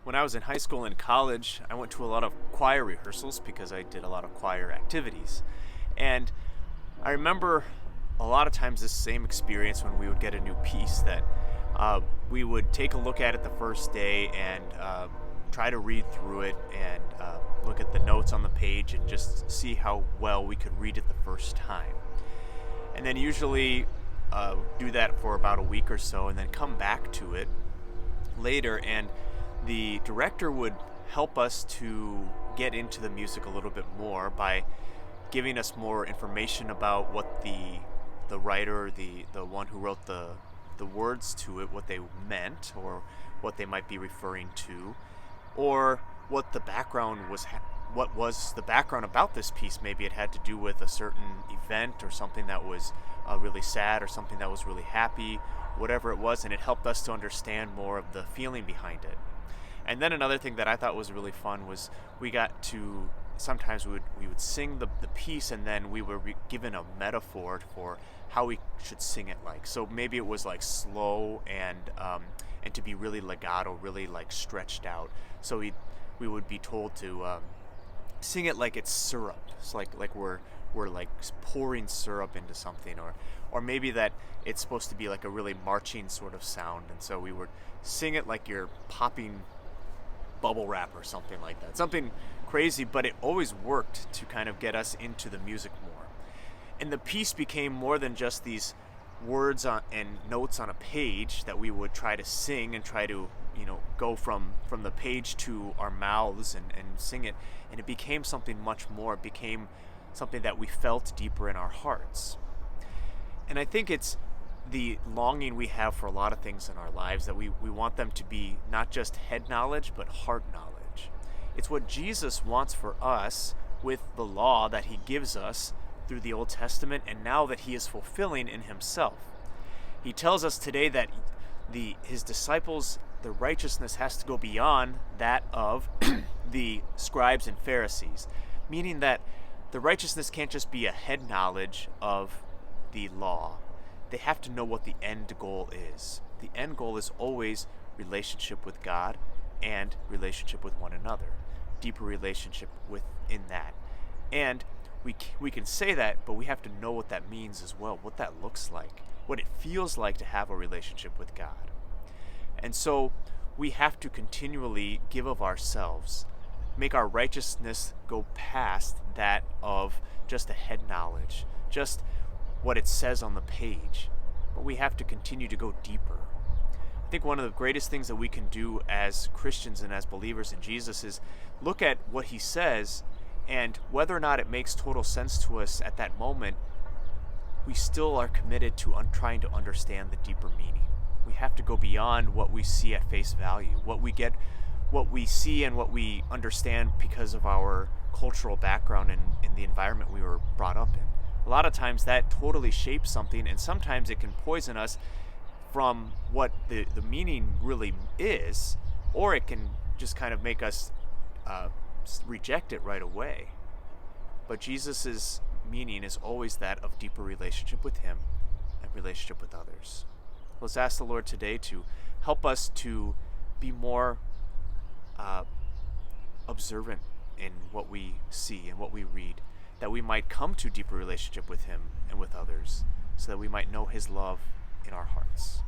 When I was in high school and college, I went to a lot of choir rehearsals because I did a lot of choir activities. And I remember a lot of times this same experience when we would get a new piece that we would take a look at it the first day and try to read through it and look at the notes on the page and just see how well we could read it the first time. And then usually do that for about a week or so and then come back to it later, and the director would help us to get into the music a little bit more by giving us more information about what the writer, the one who wrote the words to it, what they meant or what they might be referring to, or what the background was. What was the background about this piece? Maybe it had to do with a certain event or something that was really sad or something that was really happy, whatever it was, and it helped us to understand more of the feeling behind it. And then another thing that I thought was really fun was we got to sometimes we would sing the piece, and then we were given a metaphor for how we should sing it like. So maybe it was like slow and to be really legato, really like stretched out. So we would be told to sing it like it's syrup. It's like we're like pouring syrup into something, or maybe that it's supposed to be like a really marching sort of sound, and so we would sing it like you're popping bubble wrap or something like that. Something crazy, but it always worked to kind of get us into the music more. And the piece became more than just these words and notes on a page that we would try to sing and try to, go from the page to our mouths and sing it. And it became something much more. It became something that we felt deeper in our hearts. And I think it's the longing we have for a lot of things in our lives, that we want them to be not just head knowledge, but heart knowledge. It's what Jesus wants for us with the law that he gives us through the Old Testament, and now that he is fulfilling in himself. He tells us today that his disciples, the righteousness has to go beyond that of the scribes and Pharisees, meaning that the righteousness can't just be a head knowledge of the law. They have to know what the end goal is. The end goal is always relationship with God and relationship with one another. Deeper relationship within that. And we can say that, but we have to know what that means as well, what that looks like, what it feels like to have a relationship with God. And so we have to continually give of ourselves, make our righteousness go past that of just a head knowledge, just what it says on the page, but we have to continue to go deeper. I think one of the greatest things that we can do as Christians and as believers in Jesus is look at what he says, and whether or not it makes total sense to us at that moment, we still are committed to trying to understand the deeper meaning. We have to go beyond what we see at face value, what we see and what we understand because of our cultural background and in the environment we were brought up in. A lot of times that totally shapes something, and sometimes it can poison us from what the meaning really is, or it can just kind of make us reject it right away. But Jesus's meaning is always that of deeper relationship with him and relationship with others. Let's ask the Lord today to help us to be more observant in what we see and what we read, that we might come to deeper relationship with him and with others, so that we might know his love in our hearts.